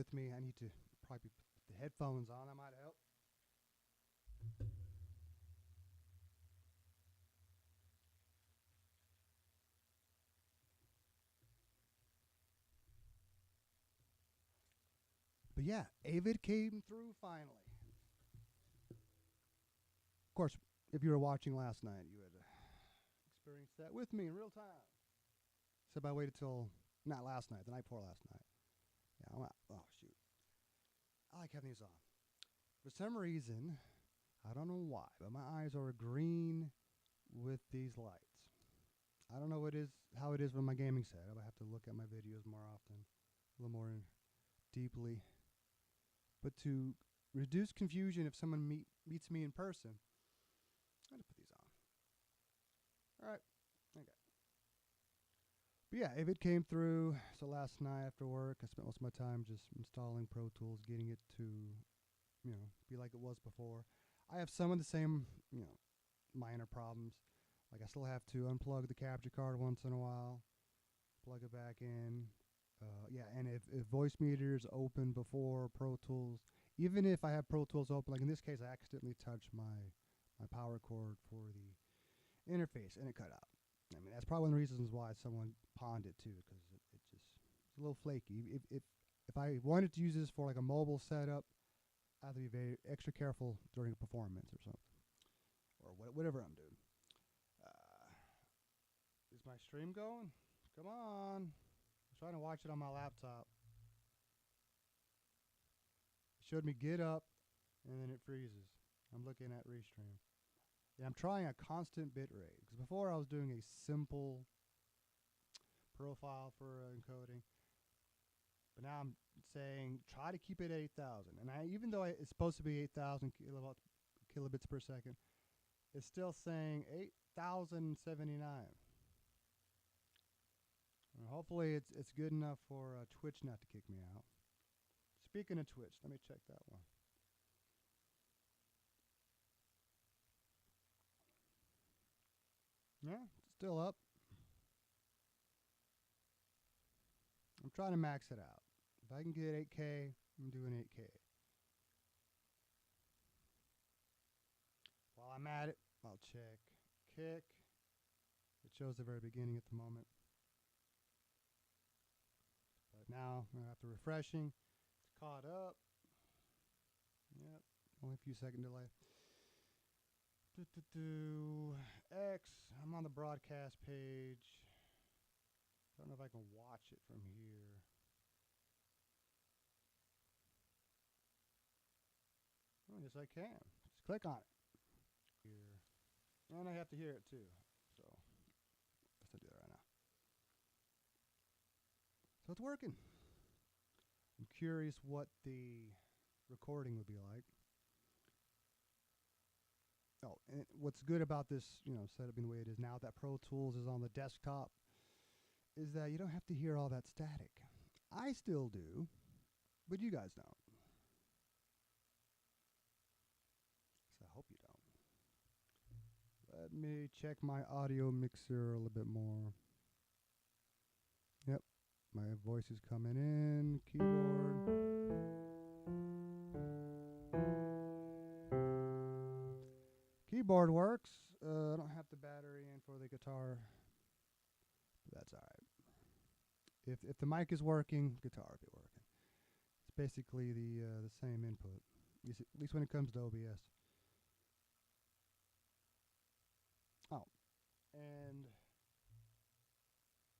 with me. I need to probably put the headphones on. That might help. But yeah, Avid came through finally. Of course, if you were watching last night, you had experienced that with me in real time. Except I waited till not last night, the night before last night. Yeah, oh shoot, I like having these on. For some reason, I don't know why, but my eyes are green with these lights. I don't know what is how it is with my gaming setup. I have to look at my videos more often, a little more deeply. But to reduce confusion if someone meets me in person, I'm going to put these on. All right. Okay. But yeah, if it came through, so last night after work, I spent most of my time just installing Pro Tools, getting it to, be like it was before. I have some of the same, minor problems. Like I still have to unplug the capture card once in a while, plug it back in. Yeah, and if Voicemeeter is open before Pro Tools, even if I have Pro Tools open, like in this case, I accidentally touched my power cord for the interface and it cut out. I mean, that's probably one of the reasons why someone pawned it too, because it's a little flaky. If I wanted to use this for like a mobile setup, I have to be very extra careful during a performance or something, or whatever I'm doing. Is my stream going? Come on. I'm trying to watch it on my laptop. It showed me get up, and then it freezes. I'm looking at restream. Yeah, I'm trying a constant bit rate, because before I was doing a simple profile for encoding, but now I'm saying try to keep it at 8,000. And even though it's supposed to be 8,000 kilobits per second, it's still saying 8,079. Hopefully it's good enough for Twitch not to kick me out. Speaking of Twitch, let me check that one. Yeah, it's still up. I'm trying to max it out. If I can get 8K, I'm doing 8K. While I'm at it, I'll check Kick. It shows the very beginning at the moment. But now, after refreshing, it's caught up. Yep, only a few second delay. X, I'm on the broadcast page. Don't know if I can watch it from here. Oh, yes, I can. Just click on it. Here. And I have to hear it too. So, let's do that right now. So it's working. I'm curious what the recording would be like. Oh, and what's good about this, setup being the way it is now that Pro Tools is on the desktop is that you don't have to hear all that static. I still do, but you guys don't. So I hope you don't. Let me check my audio mixer a little bit more. Yep, my voice is coming in, keyboard. Keyboard works. I don't have the battery in for the guitar, but that's all right. If the mic is working, guitar will be working. It's basically the same input, at least when it comes to OBS. Oh, and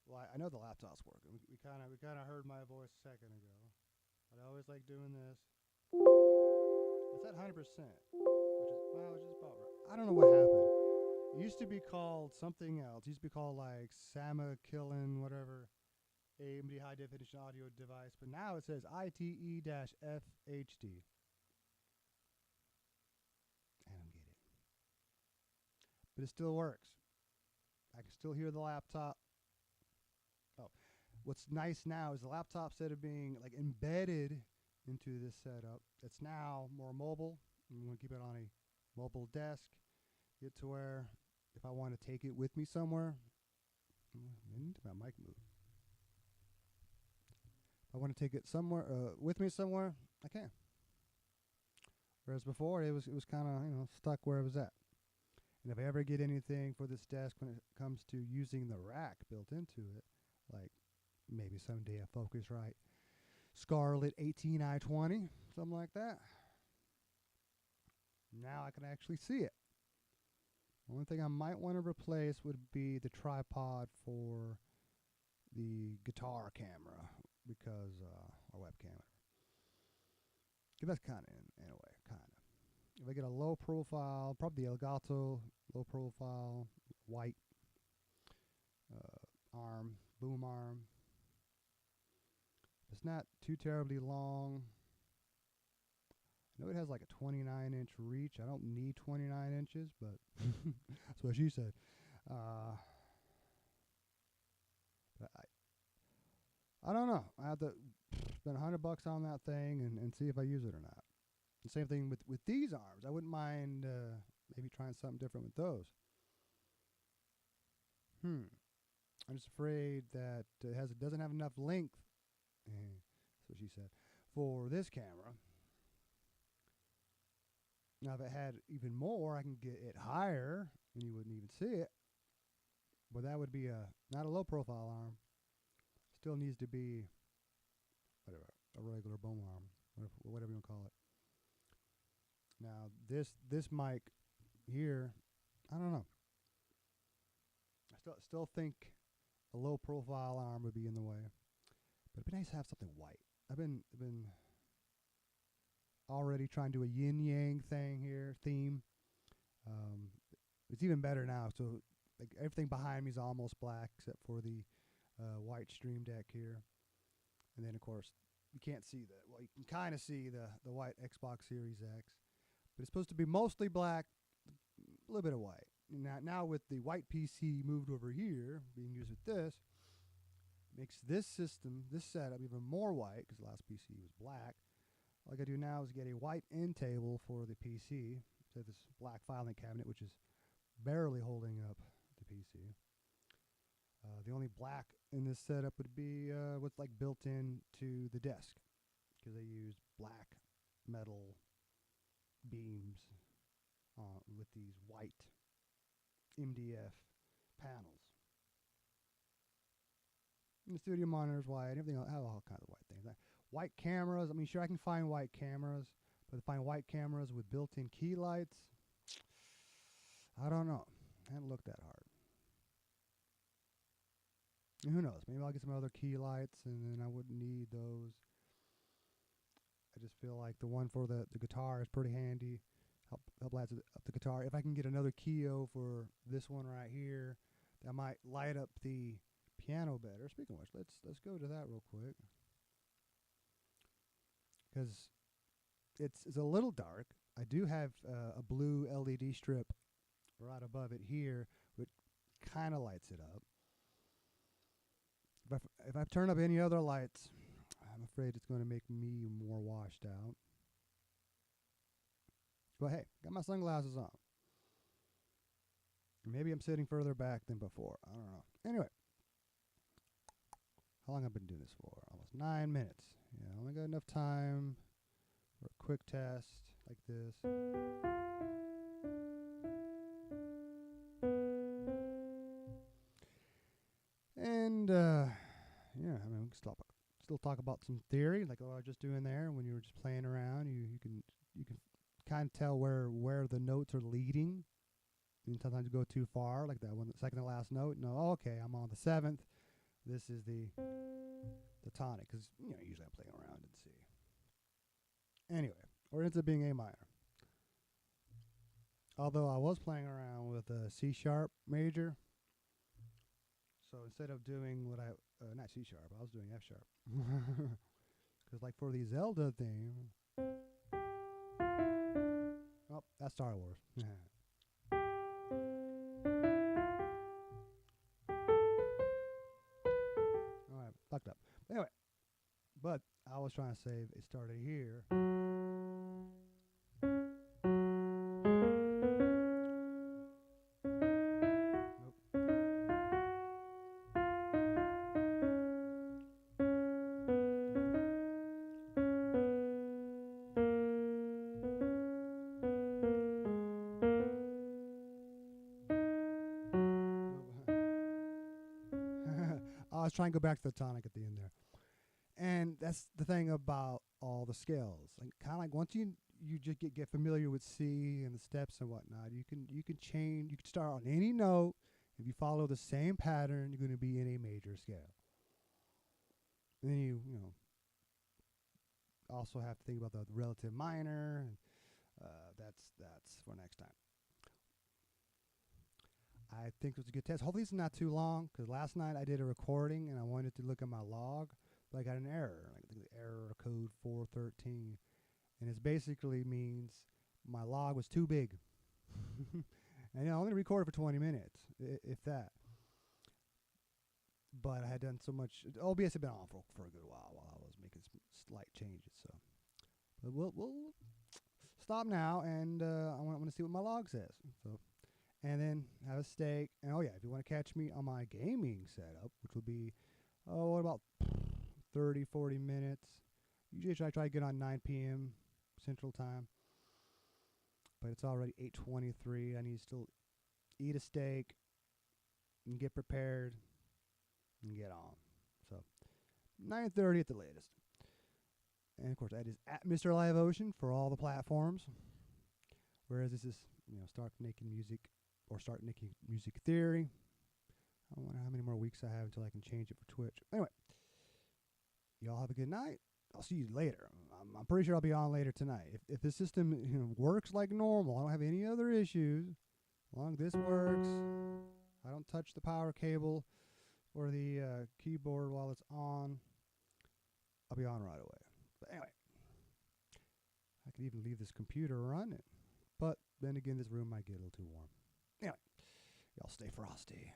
well, I know the laptop's working. We kind of heard my voice a second ago. But I always like doing this. It's at 100%, which is about right. I don't know what happened. It used to be called something else. It used to be called like Sama Killin, whatever, AMD high definition audio device. But now it says ITE-FHD. I don't get it. But it still works. I can still hear the laptop. Oh, what's nice now is the laptop, instead of being like embedded into this setup, it's now more mobile. I'm going to keep it on a mobile desk. Get to where if I want to take it with me somewhere, I need my mic move. If I want to take it somewhere with me somewhere, I can. Whereas before, it was kind of stuck where it was at. And if I ever get anything for this desk when it comes to using the rack built into it, like maybe someday a Focusrite Scarlett 18i20, something like that, now I can actually see it. The only thing I might want to replace would be the tripod for the guitar camera, because or webcam. Because that's kind of in a way, kind of. If I get a low profile, probably the Elgato low profile white arm, boom arm. It's not too terribly long. I know it has like a 29-inch reach. I don't need 29 inches, but that's what she said. But I don't know. I have to spend $100 on that thing and see if I use it or not. The same thing with these arms. I wouldn't mind maybe trying something different with those. I'm just afraid that it doesn't have enough length. That's what she said for this camera. Now, if it had even more, I can get it higher, and you wouldn't even see it. But that would be not a low profile arm. Still needs to be whatever, a regular boom arm, whatever you want to call it. Now, this mic here, I don't know. I still think a low profile arm would be in the way, but it'd be nice to have something white. I've been already trying to do a yin yang theme. It's even better now. So like everything behind me is almost black except for the white Stream Deck here, and then of course you can't see you can kind of see the white Xbox Series X, but it's supposed to be mostly black, a little bit of white. Now with the white PC moved over here, being used with this, makes this setup even more white, because the last PC was black. All I gotta do now is get a white end table for the PC, so this black filing cabinet, which is barely holding up the PC. The only black in this setup would be what's like built in to the desk, because they use black metal beams with these white MDF panels. And the studio monitor's white, everything else, all kinds of white things. White cameras, I mean, sure, I can find white cameras, but to find white cameras with built-in key lights, I don't know. I haven't looked that hard. And who knows? Maybe I'll get some other key lights, and then I wouldn't need those. I just feel like the one for the guitar is pretty handy. Help light up the guitar. If I can get another Keo for this one right here, that might light up the piano better. Speaking of which, let's go to that real quick, because it's a little dark. I do have a blue LED strip right above it here, which kind of lights it up. If I turn up any other lights, I'm afraid it's going to make me more washed out. But hey, got my sunglasses on. Maybe I'm sitting further back than before. I don't know. Anyway, how long have I been doing this for? Almost 9 minutes. Yeah, I only got enough time for a quick test like this. And yeah, I mean, we can still talk about some theory, like what I was just doing there. When you were just playing around, you can kind of tell where the notes are leading. And sometimes you go too far, like that one, the second to last note. No, okay, I'm on the 7th. This is the tonic, because usually I'm playing around in C. Anyway, or it ends up being A minor. Although I was playing around with a C sharp major, so instead of doing what not C sharp, I was doing F sharp. Because like for the Zelda thing, oh, that's Star Wars. Alright, fucked up. Anyway, but I was trying to say it started here. was trying to go back to the tonic at the end there. And that's the thing about all the scales. Like kind of like once you just get familiar with C and the steps and whatnot, you can change. You can start on any note. If you follow the same pattern, you're going to be in a major scale. And then you also have to think about the relative minor. And that's for next time. I think it was a good test. Hopefully it's not too long, because last night I did a recording and I wanted to look at my log, but I got an error. Like the error code 413, and it basically means my log was too big, and I only recorded for 20 minutes, if that. But I had done so much. OBS had been on for a good while I was making some slight changes. So, but we'll stop now, and I want to see what my log says. So. And then have a steak. And oh yeah, if you want to catch me on my gaming setup, which will be, what about 30, 40 minutes. Usually I try to get on 9 p.m. Central Time. But it's already 8:23. I need to still eat a steak and get prepared and get on. So 9:30 at the latest. And of course that is at Mr. Live Ocean for all the platforms. Whereas this is, Start Making Music. Or Start Making Music Theory. I don't know how many more weeks I have until I can change it for Twitch. Anyway, y'all have a good night. I'll see you later. I'm pretty sure I'll be on later tonight. If the system works like normal, I don't have any other issues. As long as this works, I don't touch the power cable or the keyboard while it's on, I'll be on right away. But anyway, I could even leave this computer running. But then again, this room might get a little too warm. Anyway, y'all stay frosty.